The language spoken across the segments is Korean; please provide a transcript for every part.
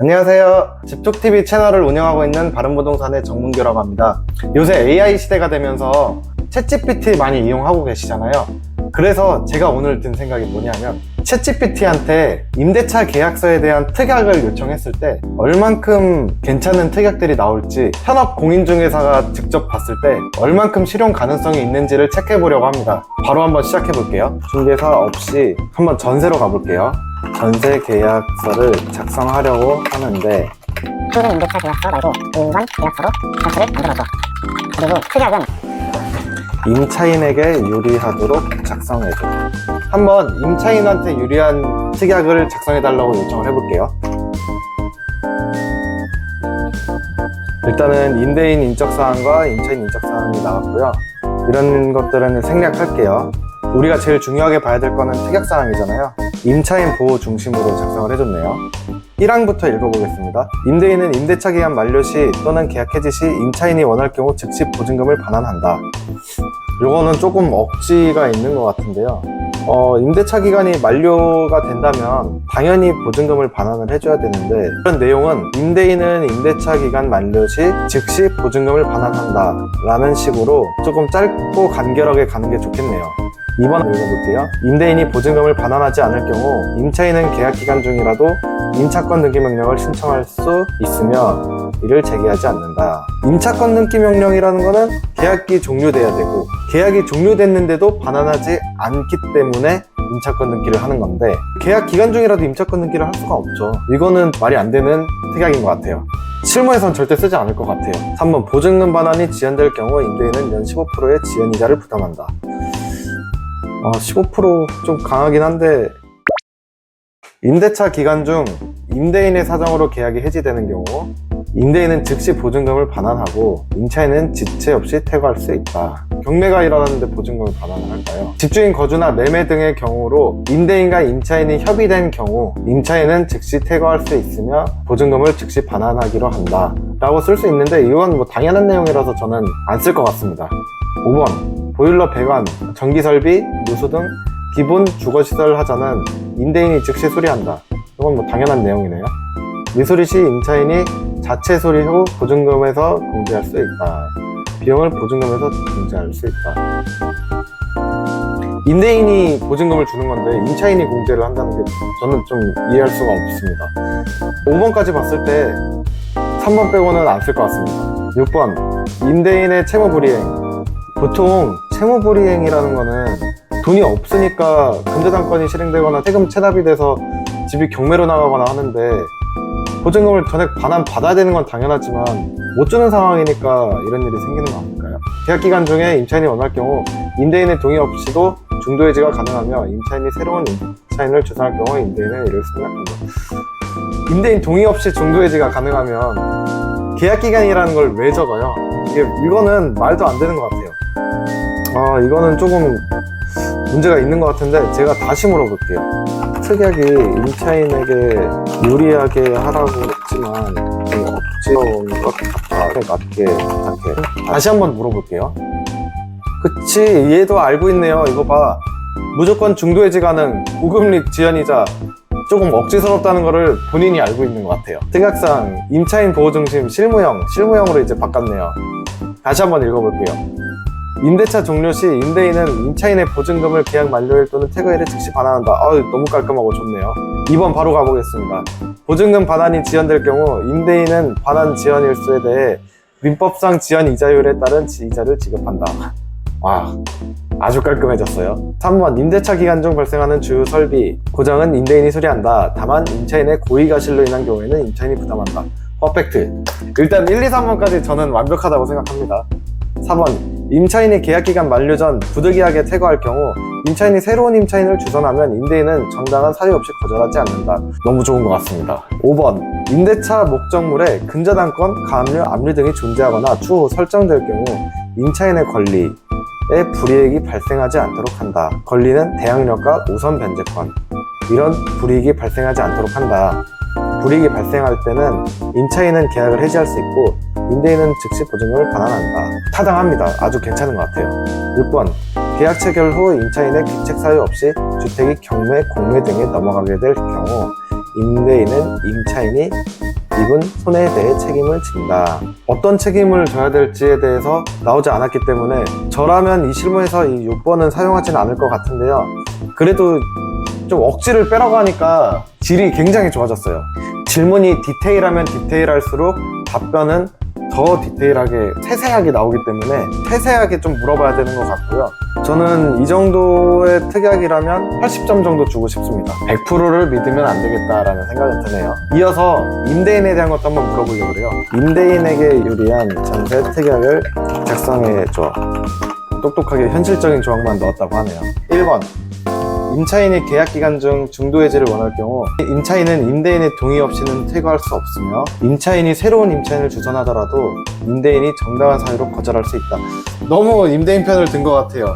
안녕하세요. 집쪽TV 채널을 운영하고 있는 바른부동산의 정문규라고 합니다. 요새 AI 시대가 되면서 챗GPT 많이 이용하고 계시잖아요. 그래서 제가 오늘 든 생각이 뭐냐면 챗GPT한테 임대차 계약서에 대한 특약을 요청했을 때 얼만큼 괜찮은 특약들이 나올지 현업공인중개사가 직접 봤을 때 얼만큼 실용 가능성이 있는지를 체크해 보려고 합니다. 바로 한번 시작해 볼게요. 중개사 없이 한번 전세로 가볼게요. 전세 계약서를 작성하려고 하는데 평균 임대차 계약서 말고 일반 계약서로 전세를 만들어줘. 그리고 특약은 임차인에게 유리하도록 작성해줘. 한번 임차인한테 유리한 특약을 작성해달라고 요청을 해볼게요. 일단은 임대인 인적사항과 임차인 인적사항이 나왔고요. 이런 것들은 생략할게요. 우리가 제일 중요하게 봐야 될 거는 특약사항이잖아요. 임차인 보호 중심으로 작성을 해줬네요. 1항부터 읽어보겠습니다. 임대인은 임대차 기간 만료 시 또는 계약 해지 시 임차인이 원할 경우 즉시 보증금을 반환한다. 요거는 조금 억지가 있는 것 같은데요. 임대차 기간이 만료가 된다면 당연히 보증금을 반환을 해줘야 되는데, 그런 내용은 임대인은 임대차 기간 만료 시 즉시 보증금을 반환한다 라는 식으로 조금 짧고 간결하게 가는 게 좋겠네요. 2번 읽어볼게요. 임대인이 보증금을 반환하지 않을 경우 임차인은 계약 기간 중이라도 임차권 등기 명령을 신청할 수 있으며 이를 제기하지 않는다. 임차권 등기 명령이라는 거는 계약이 종료돼야 되고, 계약이 종료됐는데도 반환하지 않기 때문에 임차권 등기를 하는 건데, 계약 기간 중이라도 임차권 등기를 할 수가 없죠. 이거는 말이 안 되는 특약인 것 같아요. 실무에선 절대 쓰지 않을 것 같아요. 3번 보증금 반환이 지연될 경우 임대인은 연 15%의 지연이자를 부담한다. 15% 좀 강하긴 한데, 임대차 기간 중 임대인의 사정으로 계약이 해지되는 경우 임대인은 즉시 보증금을 반환하고 임차인은 지체 없이 퇴거할 수 있다. 경매가 일어났는데 보증금을 반환을 할까요? 집주인 거주나 매매 등의 경우로 임대인과 임차인이 협의된 경우 임차인은 즉시 퇴거할 수 있으며 보증금을 즉시 반환하기로 한다 라고 쓸 수 있는데, 이건 뭐 당연한 내용이라서 저는 안 쓸 것 같습니다. 5번 보일러 배관, 전기설비, 누수 등 기본 주거시설 하자는 임대인이 즉시 수리한다. 이건 뭐 당연한 내용이네요. 미수리 시 임차인이 자체 수리 후 보증금에서 공제할 수 있다. 비용을 보증금에서 공제할 수 있다. 임대인이 보증금을 주는 건데 임차인이 공제를 한다는 게 저는 좀 이해할 수가 없습니다. 5번까지 봤을 때 3번 빼고는 안 쓸 것 같습니다. 6번 임대인의 채무불이행. 보통 채무불이행이라는 거는 돈이 없으니까 근저당권이 실행되거나 세금 체납이 돼서 집이 경매로 나가거나 하는데, 보증금을 전액 반환 받아야 되는 건 당연하지만 못 주는 상황이니까 이런 일이 생기는 거 아닐까요? 계약 기간 중에 임차인이 원할 경우 임대인의 동의 없이도 중도해지가 가능하며 임차인이 새로운 임차인을 주선할 경우 임대인은 이를 승낙한다. 임대인 동의 없이 중도해지가 가능하면 계약 기간이라는 걸 왜 적어요? 이거는 말도 안 되는 것 같아요. 이거는 조금 문제가 있는 것 같은데 제가 다시 물어볼게요. 특약이 임차인에게 유리하게 하라고 했지만 좀 억지로운 것 같다. 맞게 부탁해. 다시 한번 물어볼게요. 그치, 얘도 알고 있네요. 이거 봐. 무조건 중도해지 가능, 고금리 지연이자 조금 억지스럽다는 거를 본인이 알고 있는 것 같아요. 특약상 임차인 보호중심 실무형으로 이제 바꿨네요. 다시 한번 읽어볼게요. 임대차 종료 시 임대인은 임차인의 보증금을 계약 만료일 또는 퇴거일에 즉시 반환한다. 너무 깔끔하고 좋네요. 2번 바로 가보겠습니다. 보증금 반환이 지연될 경우 임대인은 반환 지연 일수에 대해 민법상 지연 이자율에 따른 이자를 지급한다. 와, 아주 깔끔해졌어요. 3번 임대차 기간 중 발생하는 주요 설비 고장은 임대인이 수리한다. 다만 임차인의 고의가실로 인한 경우에는 임차인이 부담한다. 퍼펙트. 일단 1, 2, 3번까지 저는 완벽하다고 생각합니다. 4번 임차인이 계약기간 만료 전 부득이하게 퇴거할 경우 임차인이 새로운 임차인을 주선하면 임대인은 정당한 사유 없이 거절하지 않는다. 너무 좋은 것 같습니다. 5번 임대차 목적물에 근저당권, 가압류, 압류 등이 존재하거나 추후 설정될 경우 임차인의 권리에 불이익이 발생하지 않도록 한다. 권리는 대항력과 우선 변제권. 이런 불이익이 발생하지 않도록 한다. 불이익이 발생할 때는 임차인은 계약을 해지할 수 있고 임대인은 즉시 보증금을 반환한다. 타당합니다. 아주 괜찮은 것 같아요. 6번 계약 체결 후 임차인의 귀책 사유 없이 주택이 경매, 공매 등에 넘어가게 될 경우 임대인은 임차인이 입은 손해에 대해 책임을 진다. 어떤 책임을 져야 될지에 대해서 나오지 않았기 때문에 저라면 이 실무에서 이 6번은 사용하지는 않을 것 같은데요. 그래도 좀 억지를 빼라고 하니까 질이 굉장히 좋아졌어요. 질문이 디테일하면 디테일할수록 답변은 더 디테일하게 세세하게 나오기 때문에 세세하게 좀 물어봐야 되는 것 같고요. 저는 이 정도의 특약이라면 80점 정도 주고 싶습니다. 100%를 믿으면 안 되겠다라는 생각이 드네요. 이어서 임대인에 대한 것도 한번 물어보려고 그래요. 임대인에게 유리한 전세 특약을 작성해줘. 똑똑하게 현실적인 조항만 넣었다고 하네요. 1번, 임차인이 계약기간 중 중도해지를 원할 경우 임차인은 임대인의 동의 없이는 퇴거할 수 없으며 임차인이 새로운 임차인을 주선하더라도 임대인이 정당한 사유로 거절할 수 있다. 너무 임대인 편을 든 것 같아요.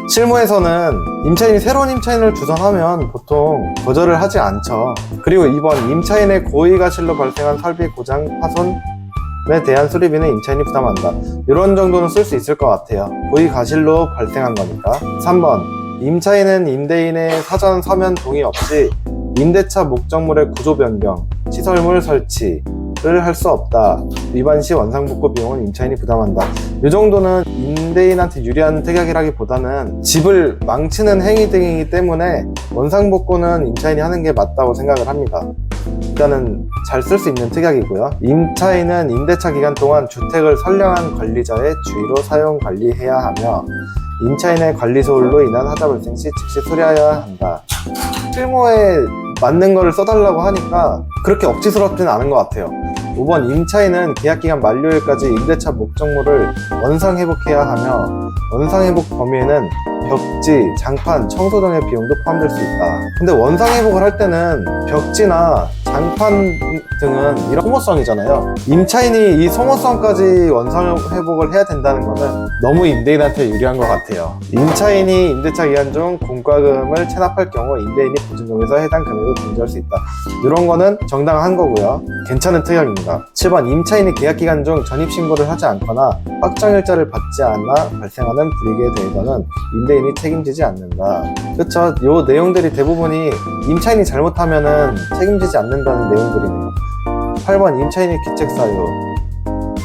실무에서는 임차인이 새로운 임차인을 주선하면 보통 거절을 하지 않죠. 그리고 2번, 임차인의 고의가실로 발생한 설비 고장 파손에 대한 수리비는 임차인이 부담한다. 이런 정도는 쓸 수 있을 것 같아요. 고의가실로 발생한 거니까. 3번, 임차인은 임대인의 사전 서면 동의 없이 임대차 목적물의 구조 변경, 시설물 설치를 할 수 없다. 위반 시 원상복구 비용은 임차인이 부담한다. 이 정도는 임대인한테 유리한 특약이라기보다는 집을 망치는 행위 등이기 때문에 원상복구는 임차인이 하는 게 맞다고 생각을 합니다. 일단은 잘 쓸 수 있는 특약이고요. 임차인은 임대차 기간 동안 주택을 선량한 관리자의 주의로 사용 관리해야 하며 임차인의 관리 소홀로 인한 하자 발생 시 즉시 수리하여야 한다. 실무에 맞는 거를 써달라고 하니까 그렇게 억지스럽지는 않은 것 같아요. 5번, 임차인은 계약기간 만료일까지 임대차 목적물을 원상회복해야 하며 원상회복 범위에는 벽지, 장판, 청소 등의 비용도 포함될 수 있다. 근데 원상회복을 할 때는 벽지나 장판 등은 이런 소모성이잖아요. 임차인이 이 소모성까지 원상회복을 해야 된다는 거는 너무 임대인한테 유리한 것 같아요. 임차인이 임대차 기간 중 공과금을 체납할 경우 임대인이 보증금에서 해당 금액을 공제할 수 있다. 이런 거는 정당한 거고요. 괜찮은 특약입니다. 7번, 임차인이 계약기간 중 전입신고를 하지 않거나 확정일자를 받지 않아 발생하는 불이익에 대해서는 임대인이 책임지지 않는다. 그쵸? 요 내용들이 대부분이 임차인이 잘못하면은 책임지지 않는다는 내용들이네요. 8번, 임차인이 기책사유,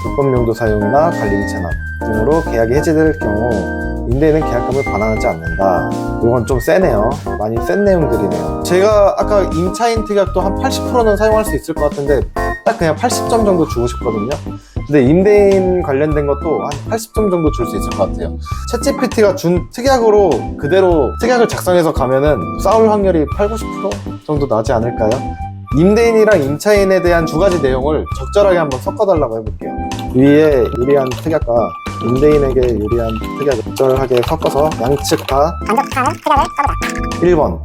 불법용도 사용이나 관리비 체납 등으로 계약이 해지될 경우 임대인은 계약금을 반환하지 않는다. 이건 좀 세네요. 많이 센 내용들이네요. 제가 아까 임차인 특약도 한 80%는 사용할 수 있을 것 같은데 딱 그냥 80점 정도 주고 싶거든요. 근데 임대인 관련된 것도 한 80점 정도 줄 수 있을 것 같아요. 챗GPT가 준 특약으로 그대로 특약을 작성해서 가면은 싸울 확률이 80-90% 정도 나지 않을까요? 임대인이랑 임차인에 대한 두 가지 내용을 적절하게 한번 섞어달라고 해볼게요. 위에 유리한 특약과 임대인에게 유리한 특약을 적절하게 섞어서 양측 다 반격하는 특약을 써보자. 1번,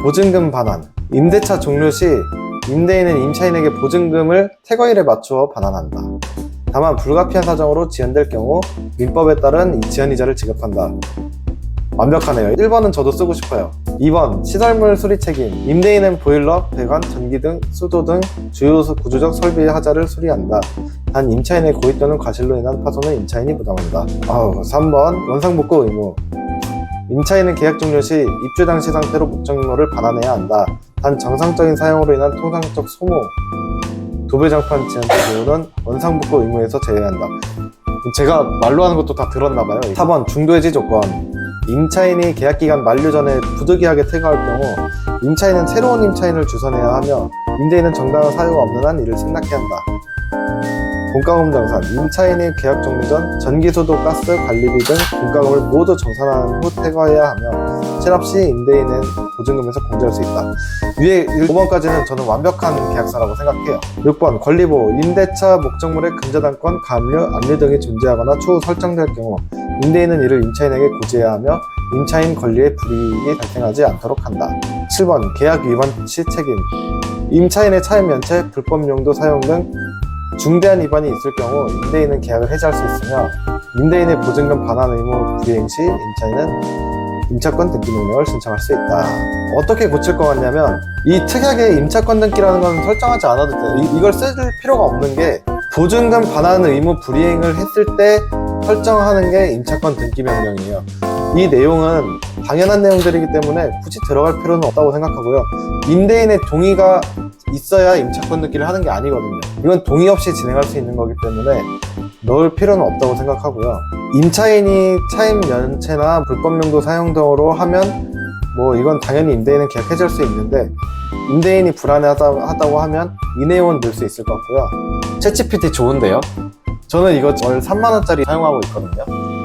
보증금 반환. 임대차 종료 시 임대인은 임차인에게 보증금을 퇴거일에 맞추어 반환한다. 다만 불가피한 사정으로 지연될 경우 민법에 따른 이 지연이자를 지급한다. 완벽하네요. 1번은 저도 쓰고 싶어요. 2번, 시설물 수리 책임. 임대인은 보일러, 배관, 전기 등 수도 등 주요 구조적 설비 하자를 수리한다. 단 임차인의 고의 또는 과실로 인한 파손은 임차인이 부담한다. 3번, 원상복구 의무. 임차인은 계약 종료 시 입주 당시 상태로 목적물을 반환해야 한다. 단 정상적인 사용으로 인한 통상적 소모, 도배장판 지연된 경우는 원상복구 의무에서 제외한다. 제가 말로 하는 것도 다 들었나봐요. 4번, 중도해지 조건. 임차인이 계약기간 만료 전에 부득이하게 퇴거할 경우 임차인은 새로운 임차인을 주선해야 하며 임대인은 정당한 사유가 없는 한 이를 승낙해야 한다. 공과금 정산. 임차인이 계약 종료 전 전기수도 가스 관리비 등 공과금을 모두 정산한 후 퇴거해야 하며 체납 시 임대인은 보증금에서 공제할 수 있다. 위에 5번까지는 저는 완벽한 계약서라고 생각해요. 6번, 권리보호. 임대차 목적물의 근저당권, 가압류, 압류 등이 존재하거나 추후 설정될 경우 임대인은 이를 임차인에게 고지해야 하며 임차인 권리에 불이익이 발생하지 않도록 한다. 7번, 계약 위반 시 책임. 임차인의 차임 면책, 불법 용도 사용 등 중대한 위반이 있을 경우 임대인은 계약을 해지할 수 있으며 임대인의 보증금 반환 의무 불이행 시 임차인은 임차권 등기 명령을 신청할 수 있다. 어떻게 고칠 것 같냐면 이 특약에 임차권 등기라는 건 설정하지 않아도 돼. 이걸 쓸 필요가 없는 게 보증금 반환 의무 불이행을 했을 때 설정하는 게 임차권 등기 명령이에요. 이 내용은 당연한 내용들이기 때문에 굳이 들어갈 필요는 없다고 생각하고요. 임대인의 동의가 있어야 임차권 등기를 하는 게 아니거든요. 이건 동의 없이 진행할 수 있는 거기 때문에 넣을 필요는 없다고 생각하고요. 임차인이 차임 면체나 불법 용도 사용 등으로 하면 뭐 이건 당연히 임대인은 계약 해지할 수 있는데, 임대인이 불안해하다고 하면 이 내용은 넣을 수 있을 것 같고요. 챗GPT 좋은데요? 저는 이거 월 3만원짜리 사용하고 있거든요.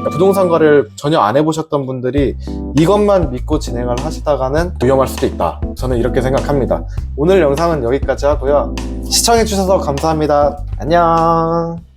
부동산 거래를 전혀 안 해보셨던 분들이 이것만 믿고 진행을 하시다가는 위험할 수도 있다. 저는 이렇게 생각합니다. 오늘 영상은 여기까지 하고요. 시청해주셔서 감사합니다. 안녕.